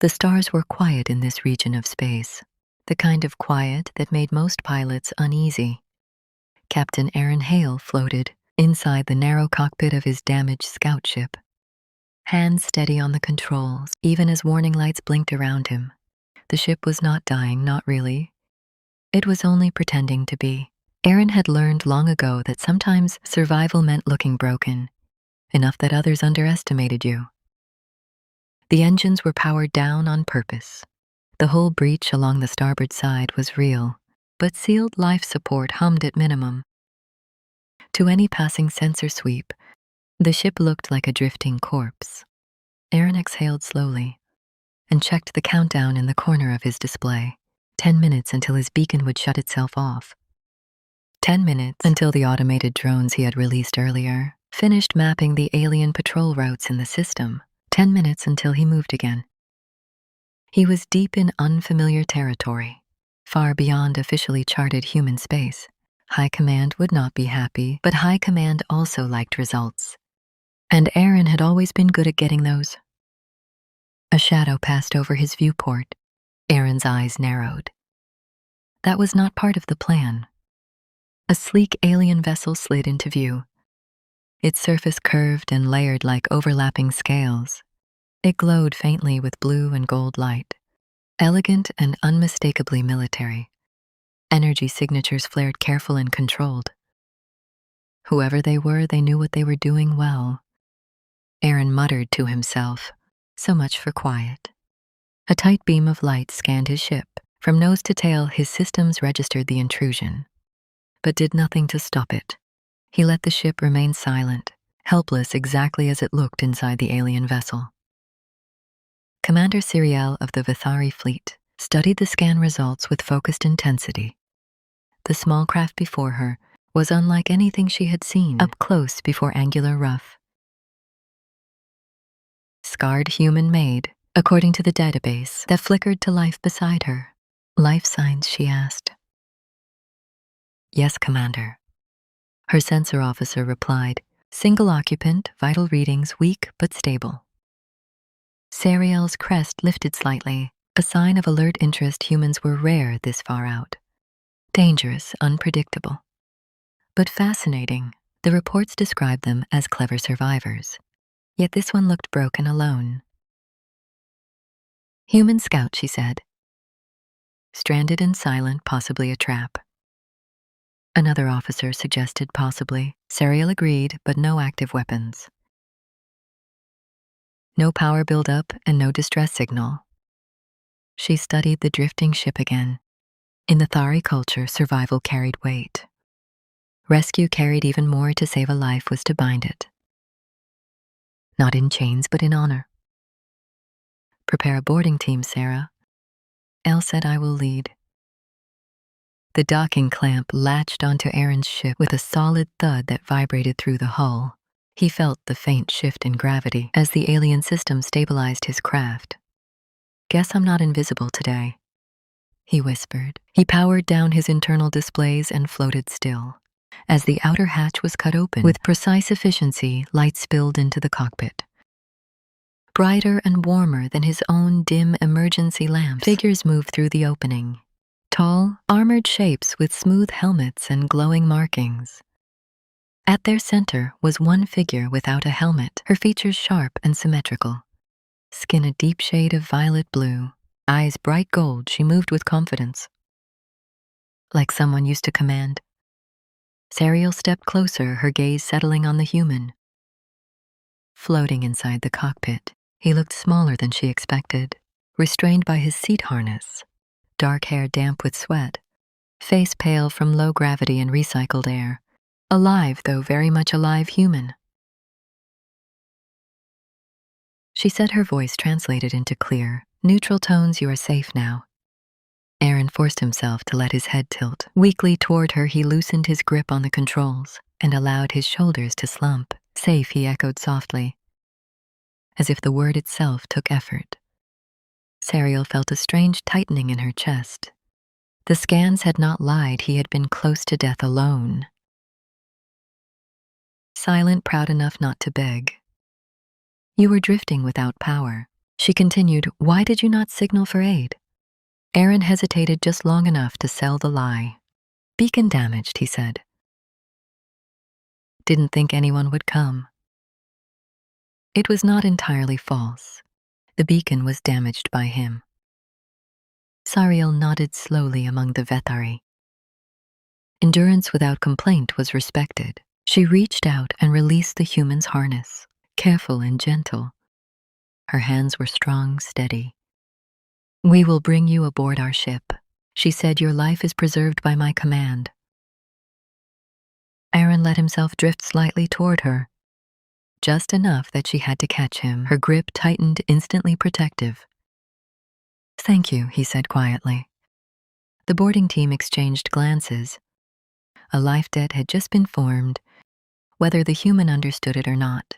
The stars were quiet in this region of space, the kind of quiet that made most pilots uneasy. Captain Aaron Hale floated inside the narrow cockpit of his damaged scout ship, hands steady on the controls, even as warning lights blinked around him. The ship was not dying, not really. It was only pretending to be. Aaron had learned long ago that sometimes survival meant looking broken, enough that others underestimated you. The engines were powered down on purpose. The hull breach along the starboard side was real, but sealed life support hummed at minimum. To any passing sensor sweep, the ship looked like a drifting corpse. Aaron exhaled slowly and checked the countdown in the corner of his display. 10 minutes until his beacon would shut itself off. 10 minutes until the automated drones he had released earlier finished mapping the alien patrol routes in the system. 10 minutes until he moved again. He was deep in unfamiliar territory, far beyond officially charted human space. High Command would not be happy, but High Command also liked results. And Aaron had always been good at getting those. A shadow passed over his viewport. Aaron's eyes narrowed. That was not part of the plan. A sleek alien vessel slid into view. Its surface curved and layered like overlapping scales. It glowed faintly with blue and gold light, elegant and unmistakably military. Energy signatures flared careful and controlled. Whoever they were, they knew what they were doing well. Aaron muttered to himself, so much for quiet. A tight beam of light scanned his ship. From nose to tail, his systems registered the intrusion, but did nothing to stop it. He let the ship remain silent, helpless exactly as it looked inside the alien vessel. Commander Siriel of the Vithari fleet studied the scan results with focused intensity. The small craft before her was unlike anything she had seen up close before Angular Rough. Scarred human-made, according to the database that flickered to life beside her. Life signs, she asked. Yes, Commander. Her sensor officer replied, single occupant, vital readings weak but stable. Sariel's crest lifted slightly, a sign of alert interest. Humans were rare this far out. Dangerous, unpredictable. But fascinating. The reports described them as clever survivors. Yet this one looked broken alone. Human scout, she said. Stranded and silent, possibly a trap. Another officer suggested possibly. Sariel agreed, but no active weapons. No power buildup and no distress signal. She studied the drifting ship again. In the Thari culture, survival carried weight. Rescue carried even more. To save a life was to bind it. Not in chains, but in honor. Prepare a boarding team, Sarah. Elle said, I will lead. The docking clamp latched onto Aaron's ship with a solid thud that vibrated through the hull. He felt the faint shift in gravity as the alien system stabilized his craft. Guess I'm not invisible today, he whispered. He powered down his internal displays and floated still. As the outer hatch was cut open, with precise efficiency, light spilled into the cockpit. Brighter and warmer than his own dim emergency lamps, figures moved through the opening. Tall, armored shapes with smooth helmets and glowing markings. At their center was one figure without a helmet, her features sharp and symmetrical. Skin a deep shade of violet blue, eyes bright gold. She moved with confidence, like someone used to command. Sariel stepped closer, her gaze settling on the human. Floating inside the cockpit, he looked smaller than she expected, restrained by his seat harness. Dark hair damp with sweat, face pale from low gravity and recycled air. Alive, though very much alive human. She said, her voice translated into clear, neutral tones. You are safe now. Aaron forced himself to let his head tilt. Weakly toward her, he loosened his grip on the controls and allowed his shoulders to slump. Safe, he echoed softly, as if the word itself took effort. Sariel felt a strange tightening in her chest. The scans had not lied. He had been close to death alone. Silent, proud enough not to beg. You were drifting without power. She continued, "Why did you not signal for aid?" Aaron hesitated just long enough to sell the lie. "Beacon damaged," he said. "Didn't think anyone would come." It was not entirely false. The beacon was damaged by him. Sariel nodded slowly among the Vethari. Endurance without complaint was respected. She reached out and released the human's harness, careful and gentle. Her hands were strong, steady. "We will bring you aboard our ship," she said. "Your life is preserved by my command." Aaron let himself drift slightly toward her, just enough that she had to catch him. Her grip tightened, instantly protective. "Thank you," he said quietly. The boarding team exchanged glances. A life debt had just been formed, whether the human understood it or not.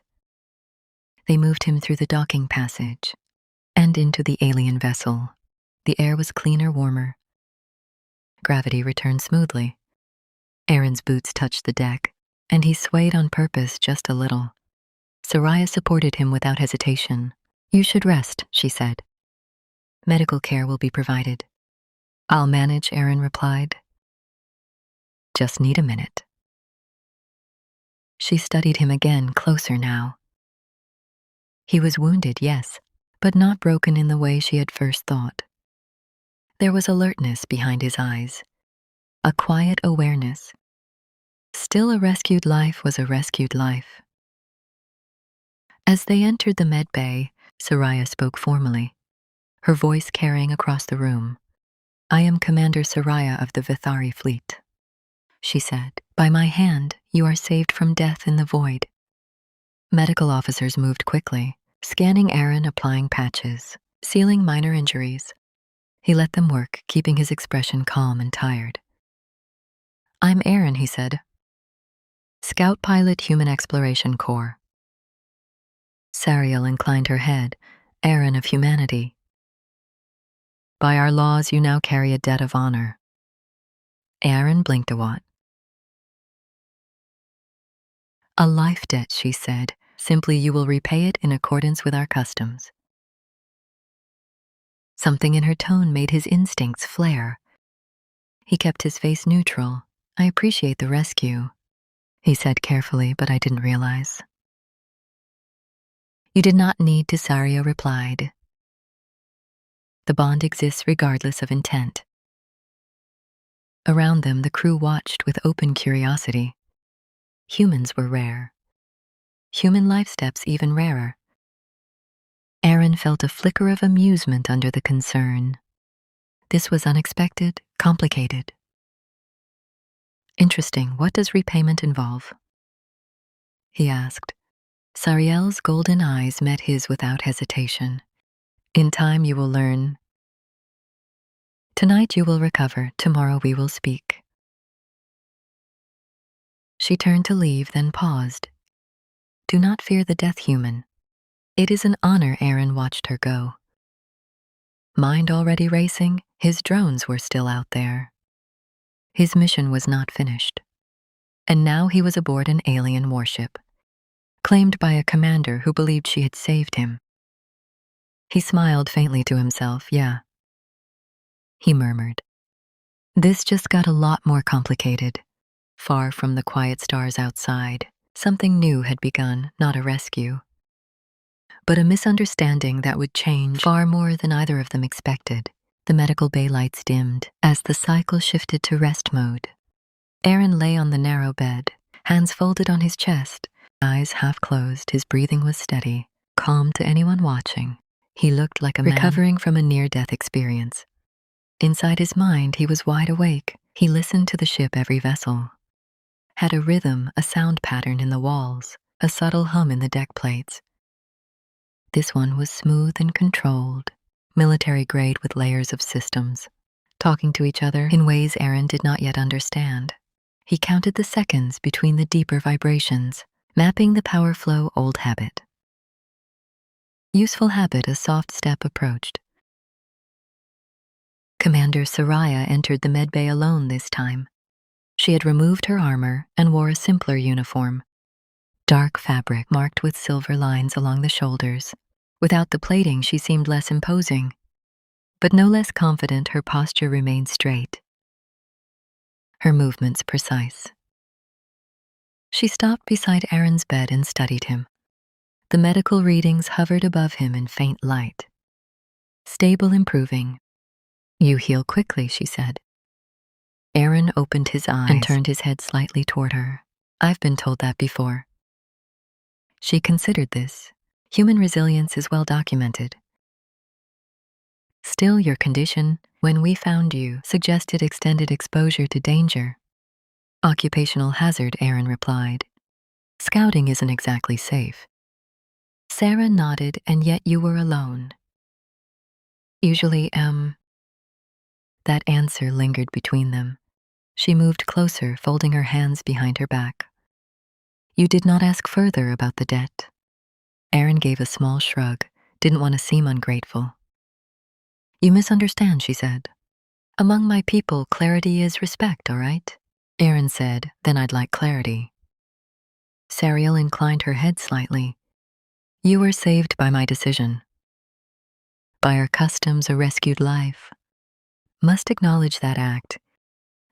They moved him through the docking passage and into the alien vessel. The air was cleaner, warmer. Gravity returned smoothly. Aaron's boots touched the deck, and he swayed on purpose just a little. Soraya supported him without hesitation. "You should rest," she said. "Medical care will be provided." "I'll manage," Aaron replied. "Just need a minute." She studied him again, closer now. He was wounded, yes, but not broken in the way she had first thought. There was alertness behind his eyes, a quiet awareness. Still, a rescued life was a rescued life. As they entered the med bay, Soraya spoke formally, her voice carrying across the room. "I am Commander Soraya of the Vithari fleet," she said. "By my hand, you are saved from death in the void." Medical officers moved quickly, scanning Aaron, applying patches, sealing minor injuries. He let them work, keeping his expression calm and tired. "I'm Aaron," he said. "Scout Pilot, Human Exploration Corps." Sariel inclined her head. "Aaron of humanity. By our laws, you now carry a debt of honor." Aaron blinked a what. "A life debt," she said. "Simply, you will repay it in accordance with our customs." Something in her tone made his instincts flare. He kept his face neutral. "I appreciate the rescue," he said carefully, "but I didn't realize." "You did not need to," Sariel replied. "The bond exists regardless of intent." Around them, the crew watched with open curiosity. Humans were rare. Human life steps even rarer. Aaron felt a flicker of amusement under the concern. This was unexpected, complicated. "Interesting. What does repayment involve?" he asked. Sariel's golden eyes met his without hesitation. "In time you will learn. Tonight you will recover. Tomorrow we will speak." She turned to leave, then paused. "Do not fear the death human. It is an honor." Aaron watched her go. Mind already racing, his drones were still out there. His mission was not finished. And now he was aboard an alien warship, claimed by a commander who believed she had saved him. He smiled faintly to himself. "Yeah," he murmured. This just got a lot more complicated. Far from the quiet stars outside, something new had begun, not a rescue, but a misunderstanding that would change far more than either of them expected. The medical bay lights dimmed as the cycle shifted to rest mode. Aaron lay on the narrow bed, hands folded on his chest, eyes half closed. His breathing was steady, calm to anyone watching. He looked like a man recovering from a near-death experience. Inside his mind, he was wide awake. He listened to the ship, every vessel had a rhythm, a sound pattern in the walls, a subtle hum in the deck plates. This one was smooth and controlled, military grade with layers of systems, talking to each other in ways Aaron did not yet understand. He counted the seconds between the deeper vibrations, mapping the power flow. Old habit. Useful habit. A soft step approached. Commander Soraya entered the medbay alone this time. She had removed her armor and wore a simpler uniform, dark fabric marked with silver lines along the shoulders. Without the plating, she seemed less imposing, but no less confident. Her posture remained straight, her movements precise. She stopped beside Aaron's bed and studied him. The medical readings hovered above him in faint light. Stable, improving. "You heal quickly," she said. Aaron opened his eyes and turned his head slightly toward her. "I've been told that before." She considered this. Human resilience is well documented. "Still, your condition, when we found you, suggested extended exposure to danger." "Occupational hazard," Aaron replied. "Scouting isn't exactly safe." Sarah nodded, "And yet you were alone." "Usually am." That answer lingered between them. She moved closer, folding her hands behind her back. "You did not ask further about the debt." Aaron gave a small shrug, didn't want to seem ungrateful. "You misunderstand," she said. "Among my people, clarity is respect, all right?" Aaron said, "Then I'd like clarity." Sariel inclined her head slightly. "You were saved by my decision. By our customs, a rescued life. Must acknowledge that act.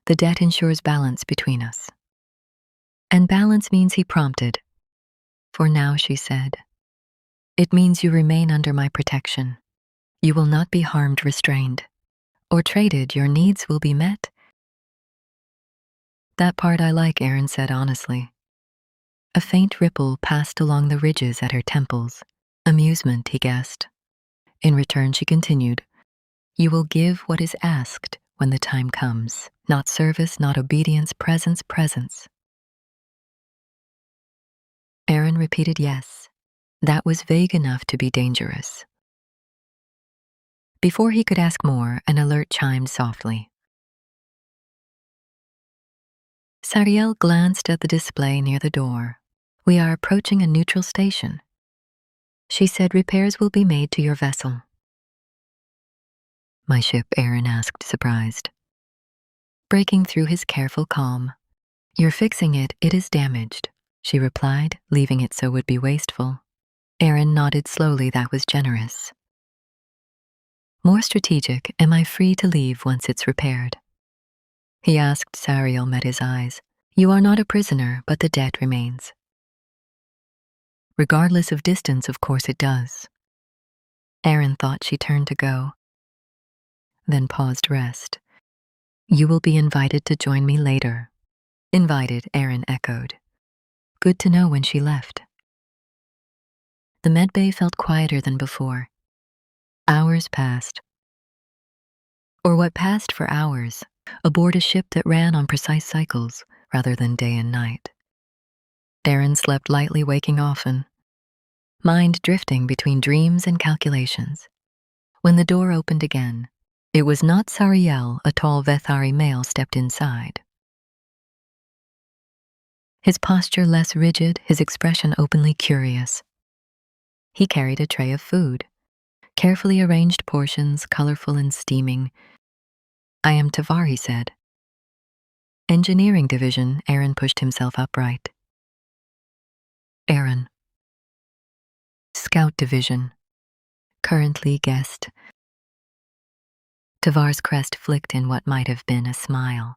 The debt ensures balance between us." "And balance means," he prompted. "For now," she said. "It means you remain under my protection. You will not be harmed, restrained, or traded. Your needs will be met." "That part I like," Aaron said honestly. A faint ripple passed along the ridges at her temples. "Amusement," he guessed. In return, she continued, "You will give what is asked when the time comes. Not service, not obedience, presence, presence." Aaron repeated yes. That was vague enough to be dangerous. Before he could ask more, an alert chimed softly. Sariel glanced at the display near the door. "We are approaching a neutral station." She said, "Repairs will be made to your vessel." "My ship?" Aaron asked, surprised. Breaking through his careful calm. "You're fixing it, it is damaged," she replied, leaving it so would be wasteful. Aaron nodded slowly. That was generous. "More strategic, am I free to leave once it's repaired?" He asked. Sariel met his eyes. "You are not a prisoner, but the debt remains." "Regardless of distance, of course it does." Aaron thought she turned to go, then paused. "Rest. You will be invited to join me later." "Invited," Aaron echoed. Good to know when she left. The medbay felt quieter than before. Hours passed. Or what passed for hours, aboard a ship that ran on precise cycles rather than day and night. Aaron slept lightly, waking often, mind drifting between dreams and calculations. When the door opened again, it was not Sariel. A tall Vethari male stepped inside. His posture less rigid, his expression openly curious. He carried a tray of food, carefully arranged portions, colorful and steaming. "I am Tavar," he said. "Engineering division." Aaron pushed himself upright. "Aaron." "Scout division." "Currently guest." Tavar's crest flicked in what might have been a smile.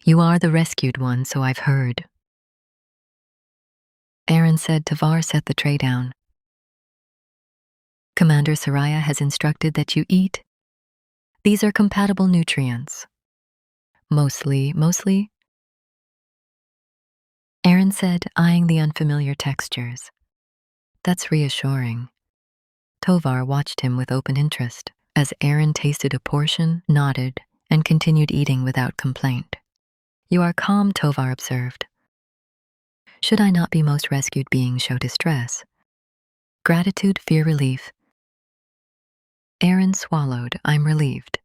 "You are the rescued one, so I've heard." Aaron said. Tavar set the tray down. "Commander Soraya has instructed that you eat. These are compatible nutrients." Mostly. Aaron said, eyeing the unfamiliar textures. "That's reassuring." Tovar watched him with open interest as Aaron tasted a portion, nodded, and continued eating without complaint. "You are calm," Tovar observed. "Should I not be? Most rescued beings show distress. Gratitude, fear, relief." Aaron swallowed. "I'm relieved."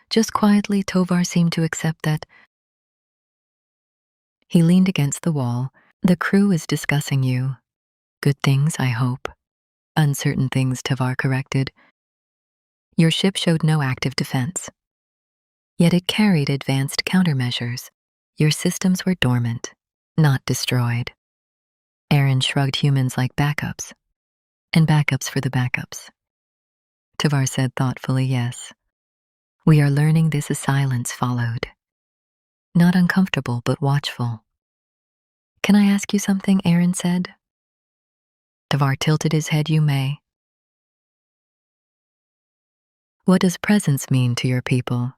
Just quietly, Tovar seemed to accept that. He leaned against the wall. "The crew is discussing you. Good things, I hope." "Uncertain things," Tovar corrected. "Your ship showed no active defense. Yet it carried advanced countermeasures. Your systems were dormant, not destroyed." Aaron shrugged. "Humans like backups." And backups for the backups. Tavar said thoughtfully, yes. We are learning this as silence followed. Not uncomfortable, but watchful. Can I ask you something? Aaron said. Tavar tilted his head. You may. What does presence mean to your people?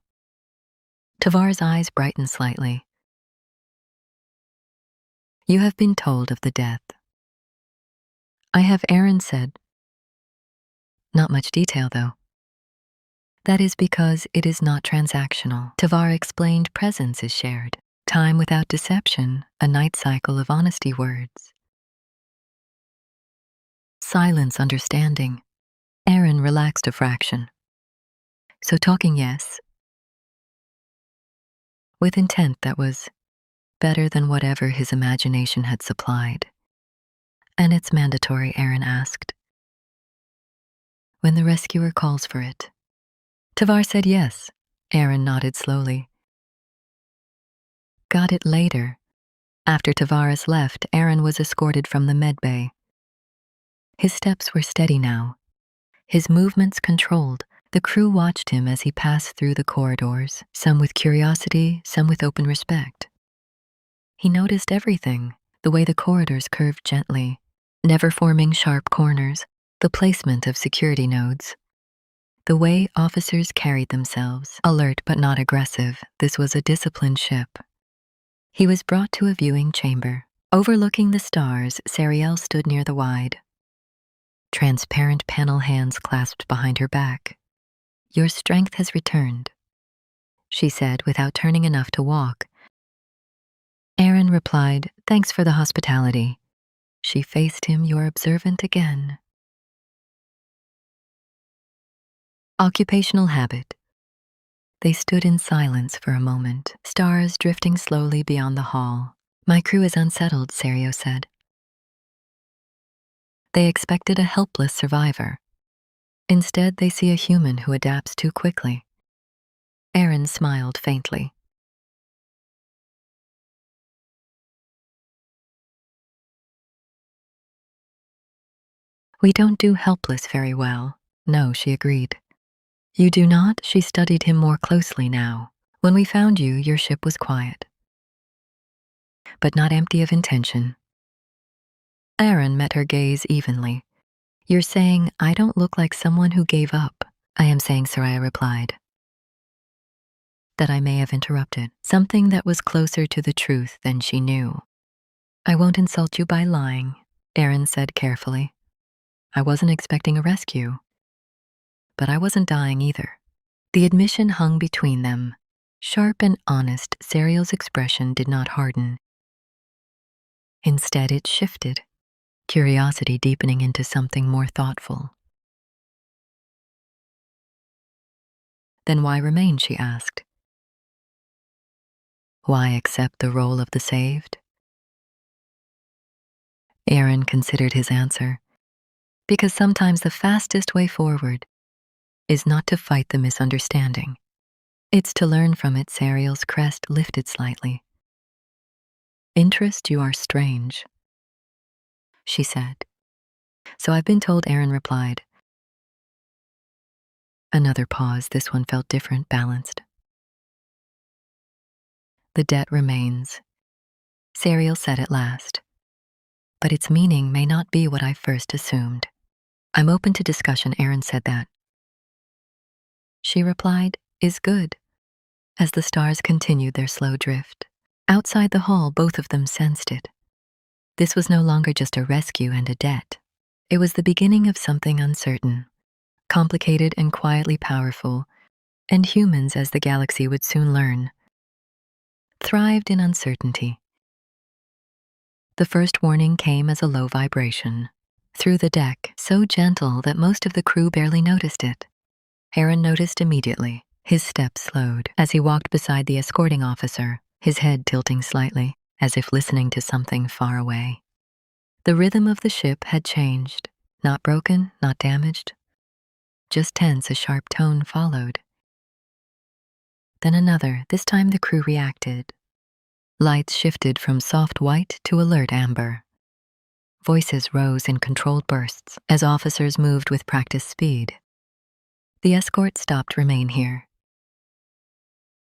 Tavar's eyes brightened slightly. You have been told of the death. I have, Aaron said. Not much detail, though. That is because it is not transactional. Tavar explained presence is shared. Time without deception, a night cycle of honesty words. Silence understanding. Aaron relaxed a fraction. So talking yes, with intent that was better than whatever his imagination had supplied. And it's mandatory, Aaron asked. When the rescuer calls for it. Tavar said yes. Aaron nodded slowly. Got it later. After Tavares left, Aaron was escorted from the medbay. His steps were steady now, his movements controlled. The crew watched him as he passed through the corridors, some with curiosity, some with open respect. He noticed everything, the way the corridors curved gently, never forming sharp corners, the placement of security nodes, the way officers carried themselves, alert but not aggressive. This was a disciplined ship. He was brought to a viewing chamber. Overlooking the stars, Sariel stood near the wide, transparent panel hands clasped behind her back. Your strength has returned, she said without turning enough to walk. Aaron replied, thanks for the hospitality. She faced him, you're observant again. Occupational habit. They stood in silence for a moment, stars drifting slowly beyond the hall. My crew is unsettled, Sario said. They expected a helpless survivor. Instead, they see a human who adapts too quickly. Aaron smiled faintly. We don't do helpless very well. No, she agreed. You do not? She studied him more closely now. When we found you, your ship was quiet, but not empty of intention. Aaron met her gaze evenly. You're saying I don't look like someone who gave up. I am saying, Soraya replied, that I may have interrupted, something that was closer to the truth than she knew. I won't insult you by lying, Aaron said carefully. I wasn't expecting a rescue, but I wasn't dying either. The admission hung between them. Sharp and honest, Sariel's expression did not harden. Instead, it shifted, curiosity deepening into something more thoughtful. Then why remain, she asked. Why accept the role of the saved? Aaron considered his answer. Because sometimes the fastest way forward is not to fight the misunderstanding. It's to learn from it. Sariel's crest lifted slightly. Interest, you are strange, she said. So I've been told, Aaron replied. Another pause. This one felt different, balanced. The debt remains, Sariel said at last. But its meaning may not be what I first assumed. I'm open to discussion, Aaron said that. She replied, is good, as the stars continued their slow drift. Outside the hall, both of them sensed it. This was no longer just a rescue and a debt. It was the beginning of something uncertain, complicated and quietly powerful, and humans, as the galaxy would soon learn, thrived in uncertainty. The first warning came as a low vibration through the deck, so gentle that most of the crew barely noticed it. Aaron noticed immediately. His steps slowed as he walked beside the escorting officer, his head tilting slightly, as if listening to something far away. The rhythm of the ship had changed, not broken, not damaged, just tense. A sharp tone followed. Then another. This time the crew reacted. Lights shifted from soft white to alert amber. Voices rose in controlled bursts as officers moved with practiced speed. The escort stopped. Remain here,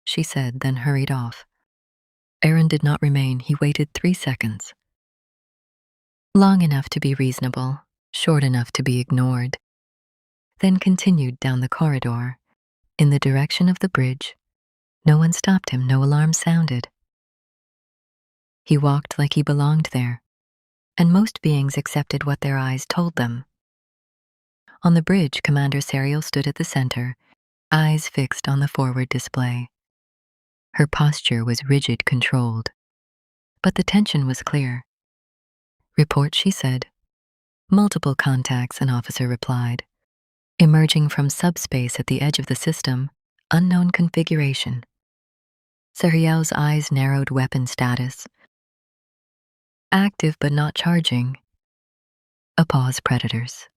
she said, then hurried off. Aaron did not remain. He waited 3 seconds. Long enough to be reasonable, short enough to be ignored. Then continued down the corridor, in the direction of the bridge. No one stopped him, no alarm sounded. He walked like he belonged there, and most beings accepted what their eyes told them. On the bridge, Commander Serial stood at the center, eyes fixed on the forward display. Her posture was rigid, controlled, but the tension was clear. Report, she said. Multiple contacts, an officer replied. Emerging from subspace at the edge of the system, unknown configuration. Serial's eyes narrowed. Weapon status. Active but not charging. A pause. Predators.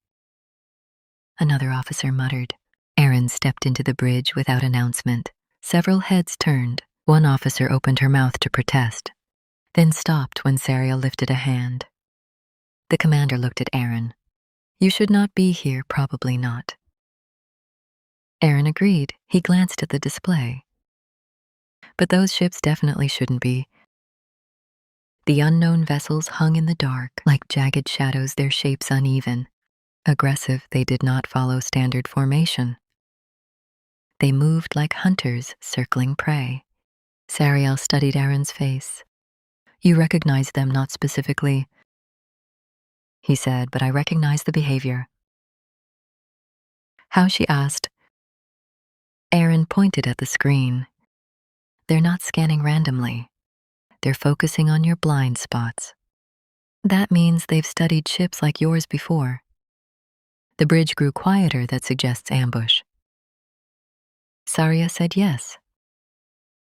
Another officer muttered. Aaron stepped into the bridge without announcement. Several heads turned. One officer opened her mouth to protest, then stopped when Serial lifted a hand. The commander looked at Aaron. You should not be here, probably not. Aaron agreed. He glanced at the display. But those ships definitely shouldn't be. The unknown vessels hung in the dark, like jagged shadows, their shapes uneven. Aggressive, they did not follow standard formation. They moved like hunters circling prey. Serial studied Aaron's face. You recognize them, not specifically, he said, but I recognize the behavior. How, she asked. Aaron pointed at the screen. They're not scanning randomly. They're focusing on your blind spots. That means they've studied ships like yours before. The bridge grew quieter. That suggests ambush. Saria said yes.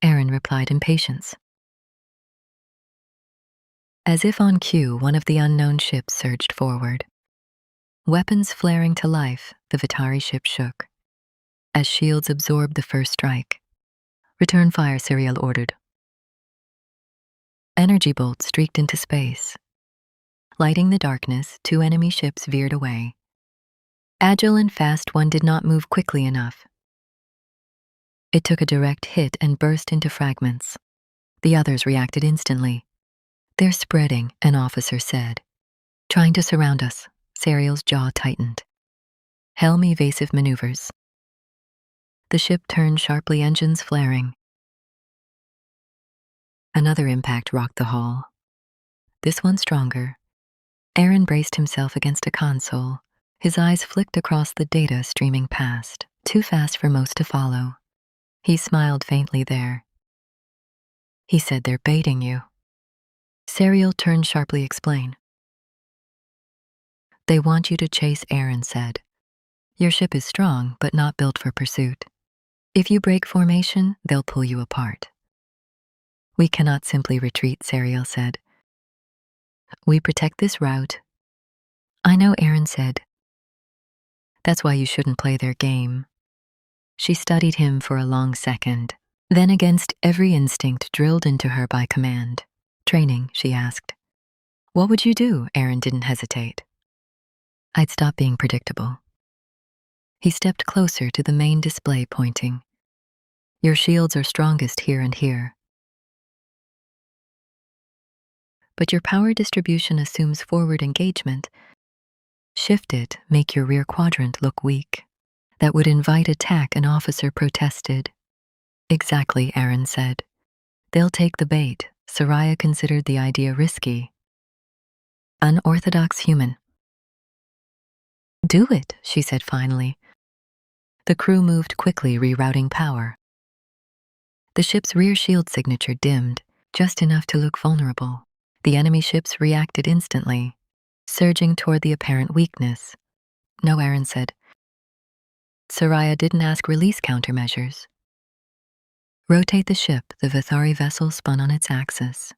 Aaron replied, impatience. As if on cue, one of the unknown ships surged forward. Weapons flaring to life, the Vitari ship shook. As shields absorbed the first strike. Return fire, Serial ordered. Energy bolts streaked into space. Lighting the darkness, 2 enemy ships veered away. Agile and fast, one did not move quickly enough. It took a direct hit and burst into fragments. The others reacted instantly. They're spreading, an officer said. Trying to surround us. Serial's jaw tightened. Helm evasive maneuvers. The ship turned sharply, engines flaring. Another impact rocked the hull. This one stronger. Aaron braced himself against a console. His eyes flicked across the data streaming past, too fast for most to follow. He smiled faintly there. He said, they're baiting you. Serial turned sharply. Explain. They want you to chase, Aaron said. Your ship is strong, but not built for pursuit. If you break formation, they'll pull you apart. We cannot simply retreat, Serial said. We protect this route. I know, Aaron said. That's why you shouldn't play their game. She studied him for a long second. Then, against every instinct drilled into her by command. Training, she asked. What would you do? Aaron didn't hesitate. I'd stop being predictable. He stepped closer to the main display, pointing. Your shields are strongest here and here. But your power distribution assumes forward engagement. Shift it, make your rear quadrant look weak. That would invite attack, an officer protested. Exactly, Aaron said. They'll take the bait. Saria considered the idea risky. Unorthodox human. Do it, she said finally. The crew moved quickly, rerouting power. The ship's rear shield signature dimmed, just enough to look vulnerable. The enemy ships reacted instantly, surging toward the apparent weakness. No, Aaron said. Saria didn't ask release countermeasures. Rotate the ship. The Vithari vessel spun on its axis,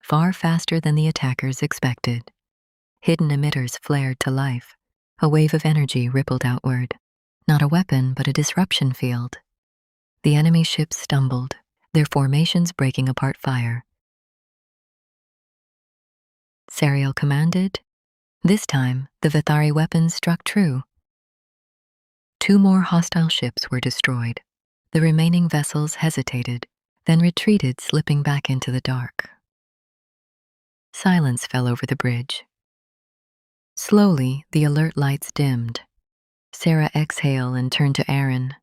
far faster than the attackers expected. Hidden emitters flared to life. A wave of energy rippled outward. Not a weapon, but a disruption field. The enemy ships stumbled, their formations breaking apart. Fire. Sariel commanded. This time, the Vithari weapons struck true. 2 more hostile ships were destroyed. The remaining vessels hesitated, then retreated, slipping back into the dark. Silence fell over the bridge. Slowly, the alert lights dimmed. Sarah exhaled and turned to Aaron.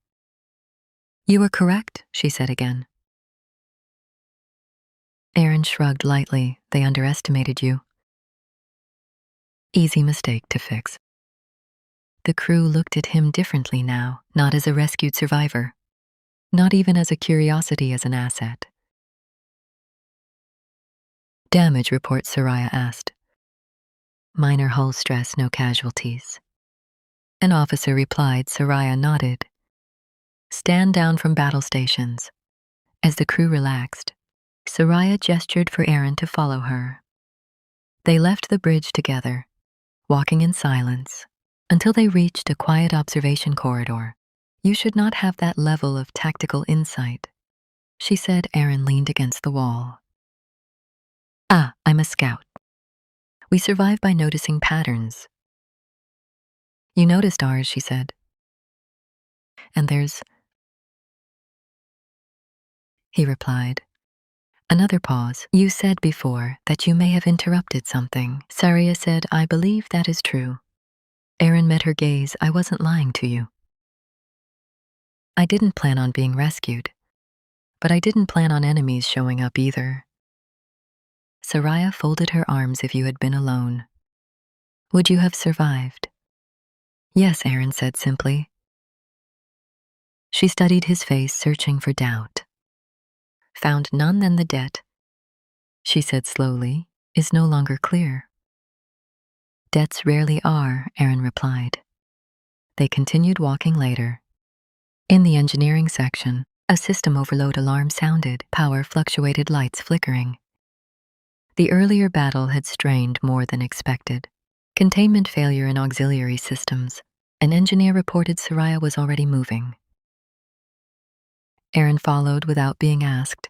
"You were correct," she said again. Aaron shrugged lightly. "They underestimated you." Easy mistake to fix. The crew looked at him differently now, not as a rescued survivor, not even as a curiosity, as an asset. "Damage report," Soraya asked. "Minor hull stress, no casualties." An officer replied. Soraya nodded. "Stand down from battle stations." As the crew relaxed, Soraya gestured for Aaron to follow her. They left the bridge together, walking in silence, until they reached a quiet observation corridor. "You should not have that level of tactical insight," she said. Aaron leaned against the wall. "Ah, I'm a scout. We survive by noticing patterns." "You noticed ours," she said. "And there's..." he replied. Another pause. "You said before that you may have interrupted something," Saria said. "I believe that is true." Aaron met her gaze. "I wasn't lying to you. I didn't plan on being rescued, but I didn't plan on enemies showing up either." Soraya folded her arms. "If you had been alone, would you have survived?" "Yes," Aaron said simply. She studied his face, searching for doubt. "Found none. Then the debt," she said slowly, "is no longer clear." "Debts rarely are," Aaron replied. They continued walking later. In the engineering section, a system overload alarm sounded. Power fluctuated, lights flickering. The earlier battle had strained more than expected. Containment failure in auxiliary systems. An engineer reported Soraya was already moving. Aaron followed without being asked.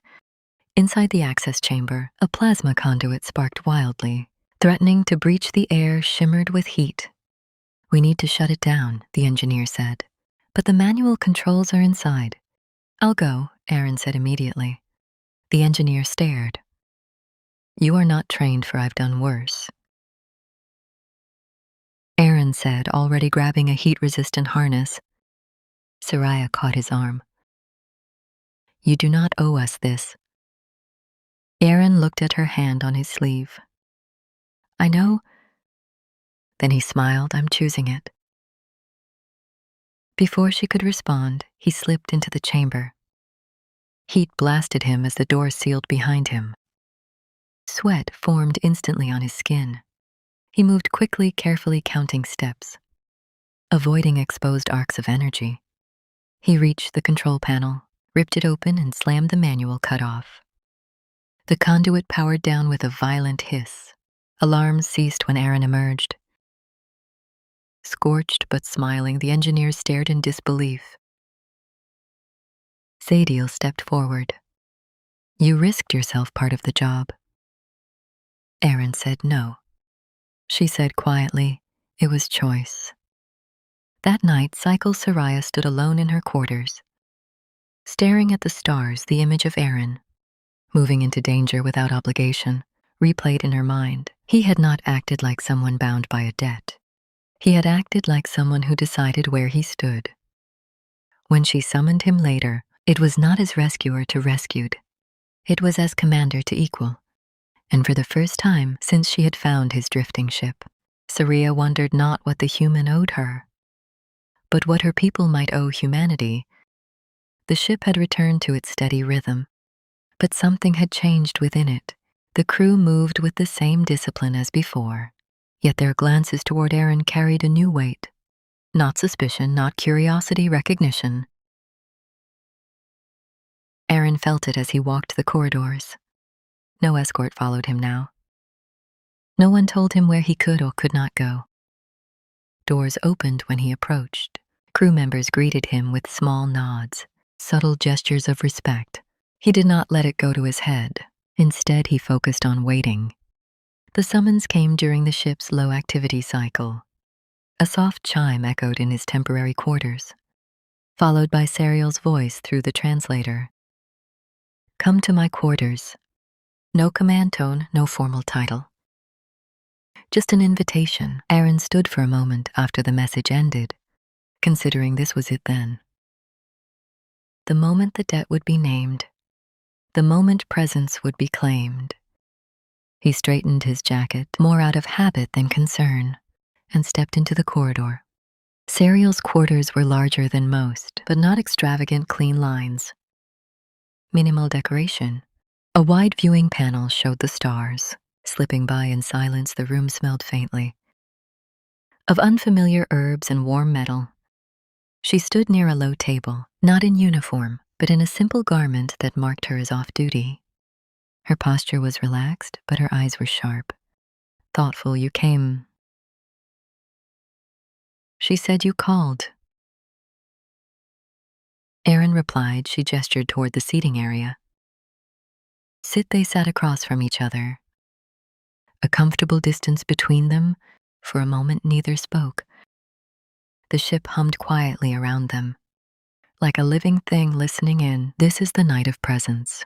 Inside the access chamber, a plasma conduit sparked wildly, threatening to breach the air, shimmered with heat. "We need to shut it down," the engineer said. "But the manual controls are inside." "I'll go," Aaron said immediately. The engineer stared. "You are not trained for I've done worse," Aaron said, already grabbing a heat-resistant harness. Soraya caught his arm. "You do not owe us this." Aaron looked at her hand on his sleeve. "I know." Then he smiled. "I'm choosing it." Before she could respond, he slipped into the chamber. Heat blasted him as the door sealed behind him. Sweat formed instantly on his skin. He moved quickly, carefully counting steps, avoiding exposed arcs of energy. He reached the control panel, ripped it open, and slammed the manual cut off. The conduit powered down with a violent hiss. Alarms ceased when Aaron emerged. Scorched but smiling, the engineer stared in disbelief. Sadiel stepped forward. "You risked yourself part of the job." Aaron said no. She said quietly, "It was choice." That night, Cycle Soraya stood alone in her quarters, staring at the stars. The image of Aaron, moving into danger without obligation, replayed in her mind. He had not acted like someone bound by a debt. He had acted like someone who decided where he stood. When she summoned him later, it was not as rescuer to rescued. It was as commander to equal. And for the first time since she had found his drifting ship, Saria wondered not what the human owed her, but what her people might owe humanity. The ship had returned to its steady rhythm, but something had changed within it. The crew moved with the same discipline as before, yet their glances toward Aaron carried a new weight. Not suspicion, not curiosity, recognition. Aaron felt it as he walked the corridors. No escort followed him now. No one told him where he could or could not go. Doors opened when he approached. Crew members greeted him with small nods, subtle gestures of respect. He did not let it go to his head. Instead, he focused on waiting. The summons came during the ship's low activity cycle. A soft chime echoed in his temporary quarters, followed by Serial's voice through the translator. Come to my quarters. No command tone, no formal title. Just an invitation. Aaron stood for a moment after the message ended, considering this was it then. The moment the debt would be named, the moment presence would be claimed. He straightened his jacket, more out of habit than concern, and stepped into the corridor. Serial's quarters were larger than most, but not extravagant clean lines. Minimal decoration. A wide viewing panel showed the stars. Slipping by in silence, the room smelled faintly of unfamiliar herbs and warm metal. She stood near a low table, not in uniform, but in a simple garment that marked her as off-duty. Her posture was relaxed, but her eyes were sharp. Thoughtful. You came. She said you called. Aaron replied. She gestured toward the seating area. They sat across from each other. A comfortable distance between them. For a moment, neither spoke. The ship hummed quietly around them, like a living thing listening in. This is the night of presence.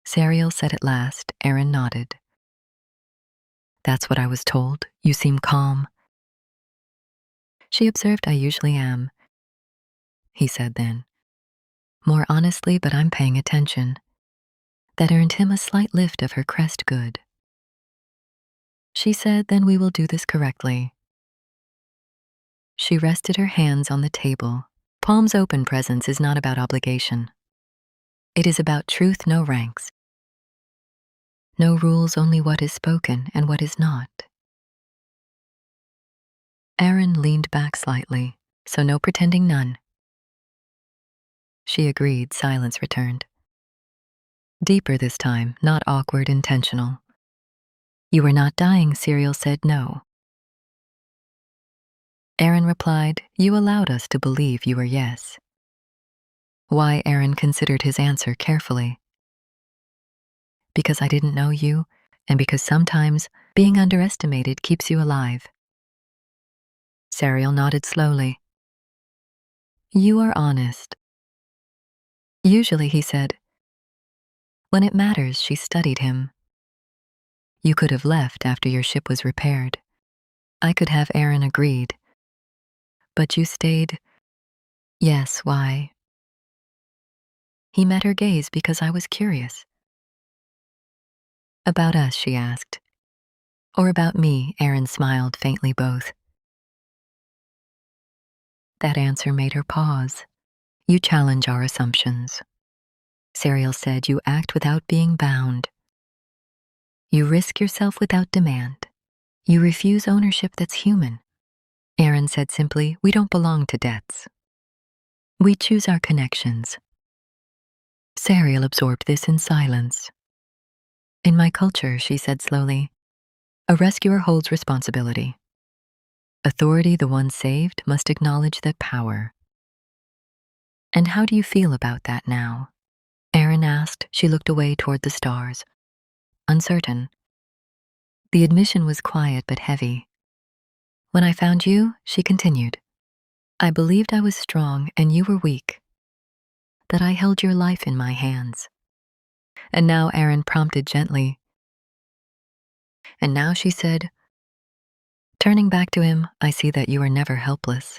Serial said at last. Aaron nodded. That's what I was told. You seem calm. She observed. I usually am, he said then. More honestly, but I'm paying attention. That earned him a slight lift of her crest. Good. She said, then we will do this correctly. She rested her hands on the table. Palms open. Presence is not about obligation. It is about truth, no ranks. No rules, only what is spoken and what is not. Aaron leaned back slightly, so no pretending, none. She agreed. Silence returned. Deeper this time, not awkward, intentional. You are not dying, Serial said. No. Aaron replied, you allowed us to believe you were yes. Why? Aaron considered his answer carefully. Because I didn't know you, and because sometimes being underestimated keeps you alive. Serial nodded slowly. You are honest. Usually, he said. When it matters, she studied him. You could have left after your ship was repaired. I could have. Aaron agreed. But you stayed. Yes, why? He met her gaze. Because I was curious. About us, she asked. Or about me? Aaron smiled faintly. Both. That answer made her pause. You challenge our assumptions. Serial said. You act without being bound. You risk yourself without demand. You refuse ownership that's human. Aaron said simply, we don't belong to debts. We choose our connections. Serial absorbed this in silence. In my culture, she said slowly, a rescuer holds responsibility. Authority, the one saved, must acknowledge that power. And how do you feel about that now? Aaron asked. She looked away toward the stars. Uncertain. The admission was quiet but heavy. When I found you, she continued, I believed I was strong and you were weak. That I held your life in my hands. And now, Aaron prompted gently. And now, she said, turning back to him, I see that you are never helpless.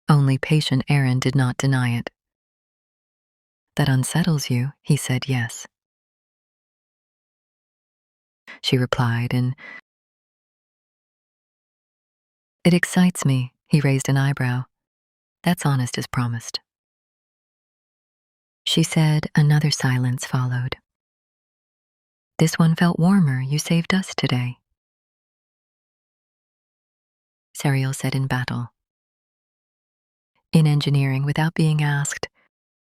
Only patient. Aaron did not deny it. That unsettles you, he said. Yes. She replied, and it excites me. He raised an eyebrow. That's honest as promised. She said. Another silence followed. This one felt warmer. You saved us today. Serial said. In battle. In engineering, without being asked.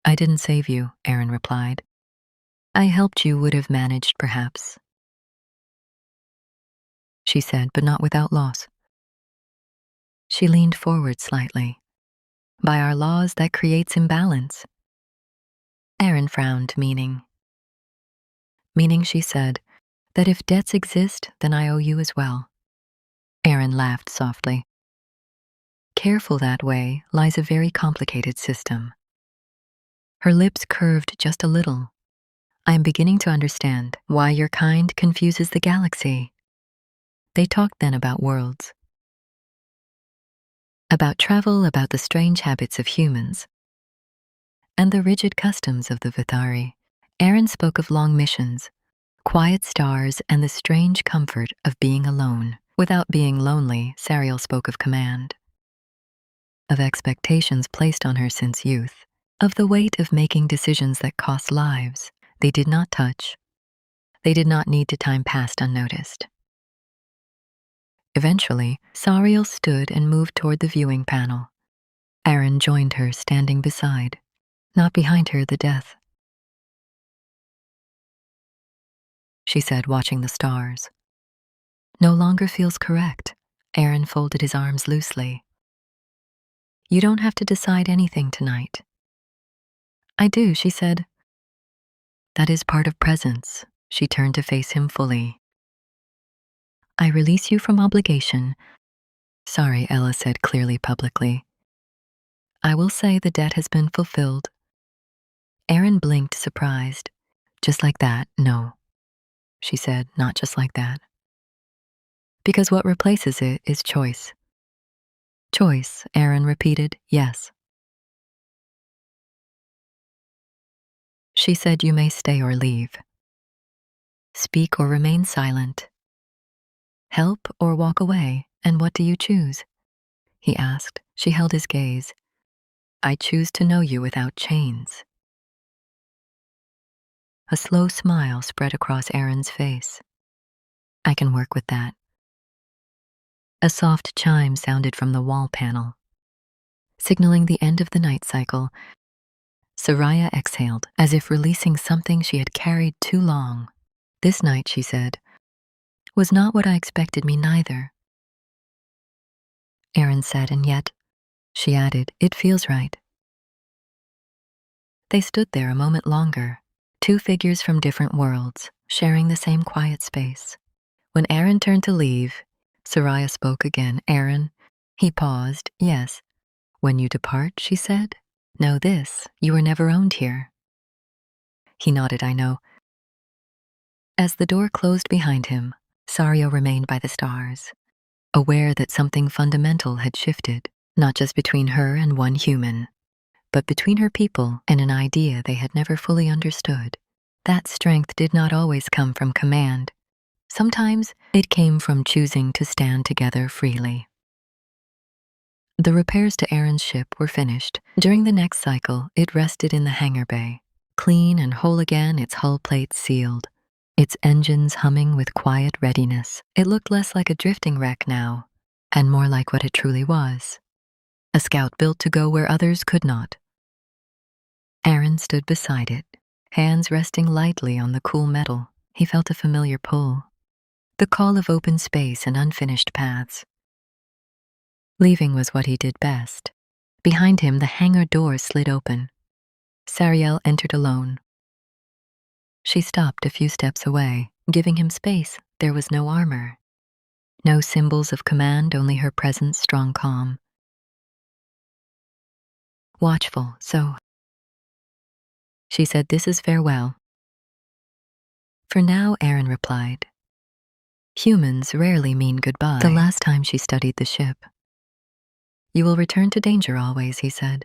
I didn't save you, Aaron replied. I helped. You would have managed, perhaps. She said, but not without loss. She leaned forward slightly. By our laws, that creates imbalance. Aaron frowned. Meaning, she said, That if debts exist, then I owe you as well. Aaron laughed softly. Careful that way lies a very complicated system. Her lips curved just a little. I am beginning to understand why your kind confuses the galaxy. They talked then about worlds. About travel, about the strange habits of humans, and the rigid customs of the Vithari. Aaron spoke of long missions, quiet stars, and the strange comfort of being alone. Without being lonely, Sariel spoke of command, of expectations placed on her since youth, of the weight of making decisions that cost lives. They did not touch. They did not need to time passed unnoticed. Eventually, Sariel stood and moved toward the viewing panel. Aaron joined her, standing beside, not behind her, the death. She said, watching the stars. No longer feels correct. Aaron folded his arms loosely. You don't have to decide anything tonight. I do, she said. That is part of presence. She turned to face him fully. I release you from obligation. Sorry, Ella said clearly publicly. I will say the debt has been fulfilled. Aaron blinked, surprised. Just like that, no. She said, not just like that. Because what replaces it is choice. Choice, Aaron repeated, yes. She said you may stay or leave. Speak or remain silent. Help or walk away, and what do you choose? He asked. She held his gaze. I choose to know you without chains. A slow smile spread across Aaron's face. I can work with that. A soft chime sounded from the wall panel, signaling the end of the night cycle. Soraya exhaled, as if releasing something she had carried too long. This night, she said, was not what I expected, me neither. Aaron said, and yet, she added, it feels right. They stood there a moment longer, two figures from different worlds, sharing the same quiet space. When Aaron turned to leave, Soraya spoke again. Aaron, he paused. Yes. When you depart, she said, know this, you were never owned here. He nodded, I know. As the door closed behind him, Sario remained by the stars, aware that something fundamental had shifted, not just between her and one human, but between her people and an idea they had never fully understood. That strength did not always come from command. Sometimes it came from choosing to stand together freely. The repairs to Aaron's ship were finished. During the next cycle, it rested in the hangar bay, clean and whole again, its hull plates sealed, its engines humming with quiet readiness. It looked less like a drifting wreck now, and more like what it truly was, a scout built to go where others could not. Aaron stood beside it, hands resting lightly on the cool metal. He felt a familiar pull, the call of open space and unfinished paths. Leaving was what he did best. Behind him, the hangar door slid open. Sariel entered alone. She stopped a few steps away, giving him space. There was no armor, no symbols of command, only her presence, strong calm. Watchful, so. She said, this is farewell. For now, Aaron replied. Humans rarely mean goodbye. The last time she studied the ship. You will return to danger always, he said.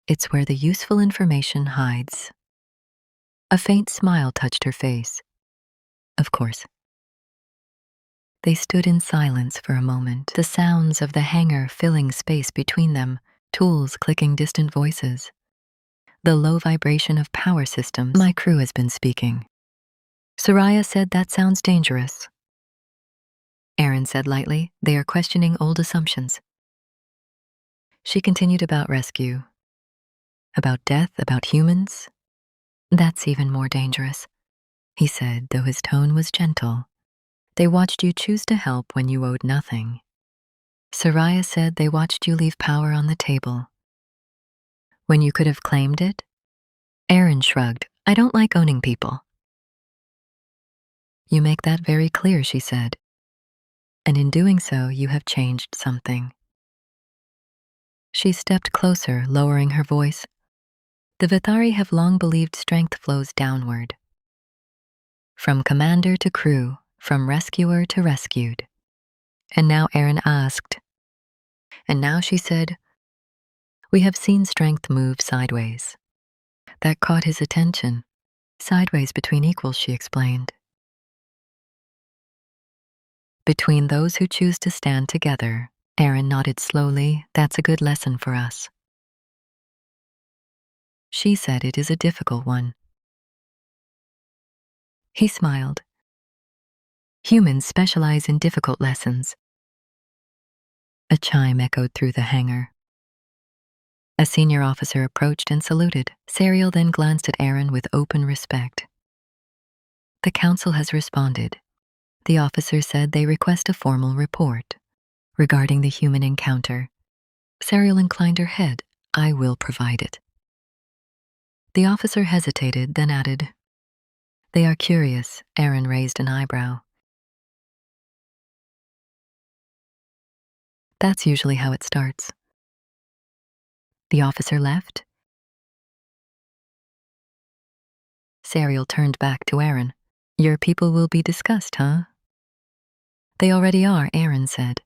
It's where the useful information hides. A faint smile touched her face. Of course. They stood in silence for a moment, the sounds of the hangar filling space between them, tools clicking, distant voices. The low vibration of power systems. My crew has been speaking. Soraya said, that sounds dangerous. Aaron said lightly, they are questioning old assumptions. She continued about rescue, about death, about humans. That's even more dangerous, he said, though his tone was gentle. They watched you choose to help when you owed nothing. Soraya said they watched you leave power on the table. when you could have claimed it? Aaron shrugged. I don't like owning people. You make that very clear, she said. And in doing so, you have changed something. She stepped closer, lowering her voice. The Vithari have long believed strength flows downward. From commander to crew, from rescuer to rescued. And now Aaron asked. And now she said, we have seen strength move sideways. That caught his attention. Sideways between equals, she explained. Between those who choose to stand together, Aaron nodded slowly. That's a good lesson for us. She said it is a difficult one. He smiled. Humans specialize in difficult lessons. A chime echoed through the hangar. A senior officer approached and saluted. Serial then glanced at Aaron with open respect. The council has responded. The officer said they request a formal report regarding the human encounter. Serial inclined her head. I will provide it. The officer hesitated, then added, they are curious. Aaron raised an eyebrow. That's usually how it starts. The officer left. Serial turned back to Aaron. Your people will be discussed, huh? They already are, Aaron said.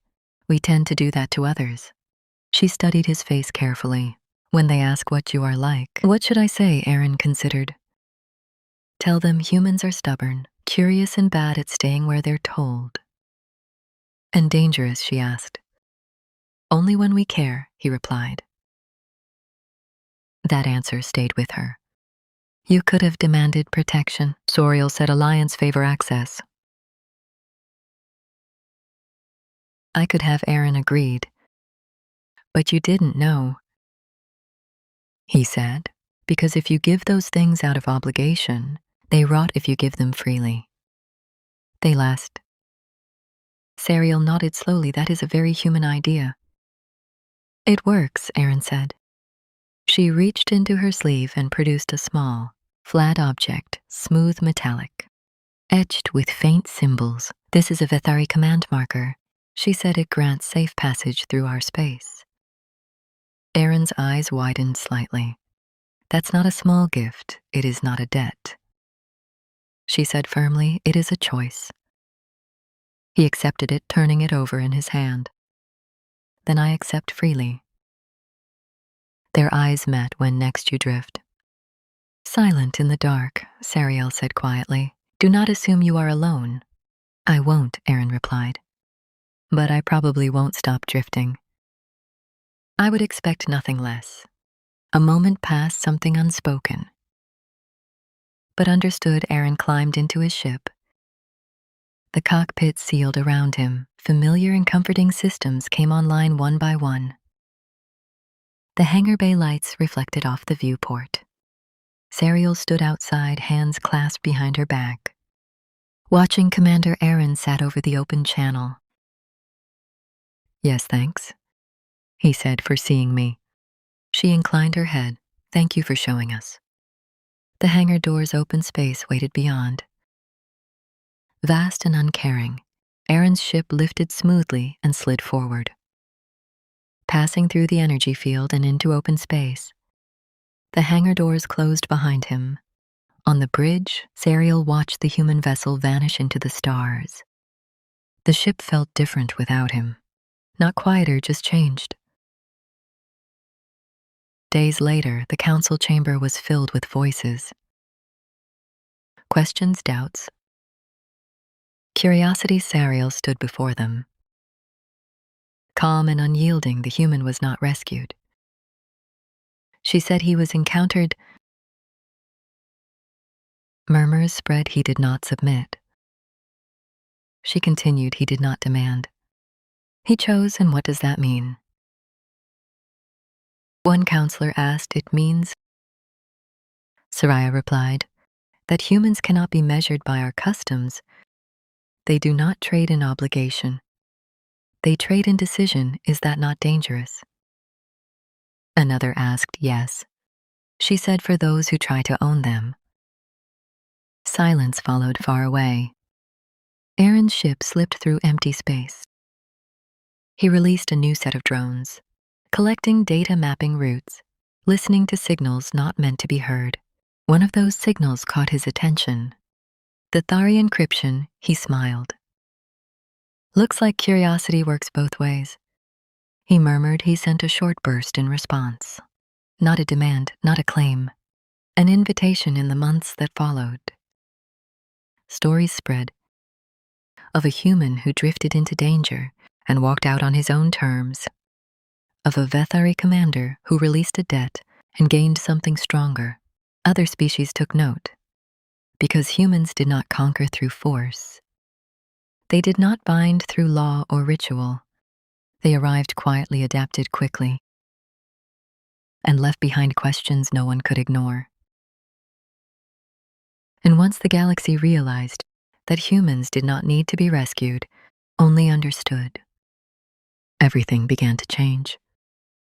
We tend to do that to others. She studied his face carefully. When they ask what you are like, what should I say? Aaron considered. Tell them humans are stubborn, curious and bad at staying where they're told. And dangerous, she asked. Only when we care, he replied. That answer stayed with her. You could have demanded protection. Soriel said alliance favor access. I could have, Aaron agreed. But you didn't know. He said, because if you give those things out of obligation, they rot if you give them freely. They last. Serial nodded slowly. That is a very human idea. It works, Aaron said. She reached into her sleeve and produced a small, flat object, smooth metallic, etched with faint symbols. This is a Vithari command marker. She said it grants safe passage through our space. Aaron's eyes widened slightly. That's not a small gift. It is not a debt. She said firmly, it is a choice. He accepted it, turning it over in his hand. Then I accept freely. Their eyes met when next you drift. Silent in the dark, Serial said quietly, do not assume you are alone. I won't, Aaron replied. But I probably won't stop drifting. I would expect nothing less. A moment passed, something unspoken. But understood. Aaron climbed into his ship. The cockpit sealed around him. Familiar and comforting systems came online one by one. The hangar bay lights reflected off the viewport. Serial stood outside, hands clasped behind her back. Watching, Commander Aaron sat over the open channel. Yes, thanks, he said, for seeing me. She inclined her head. Thank you for showing us. The hangar door's open space waited beyond. Vast and uncaring, Aaron's ship lifted smoothly and slid forward. Passing through the energy field and into open space, the hangar doors closed behind him. On the bridge, Serial watched the human vessel vanish into the stars. The ship felt different without him. Not quieter, just changed. Days later, the council chamber was filled with voices. Questions, doubts. Curiosity. Serial stood before them. Calm and unyielding, the human was not rescued. She said he was encountered. Murmurs spread. He did not submit. She continued. He did not demand. He chose, and what does that mean? One counselor asked. It means, Soraya replied, that humans cannot be measured by our customs. They do not trade in obligation. They trade in decision. Is that not dangerous? Another asked. Yes, she said for those who try to own them. Silence followed far away. Aaron's ship slipped through empty space. He released a new set of drones, collecting data mapping routes, listening to signals not meant to be heard. One of those signals caught his attention. The Thari encryption, he smiled. Looks like curiosity works both ways. He murmured. He sent a short burst in response. Not a demand, not a claim. An invitation in the months that followed. Stories spread of a human who drifted into danger and walked out on his own terms. Of a Vethari commander who released a debt and gained something stronger. Other species took note. Because humans did not conquer through force. They did not bind through law or ritual. They arrived quietly, adapted quickly, and left behind questions no one could ignore. And once the galaxy realized that humans did not need to be rescued, only understood, everything began to change.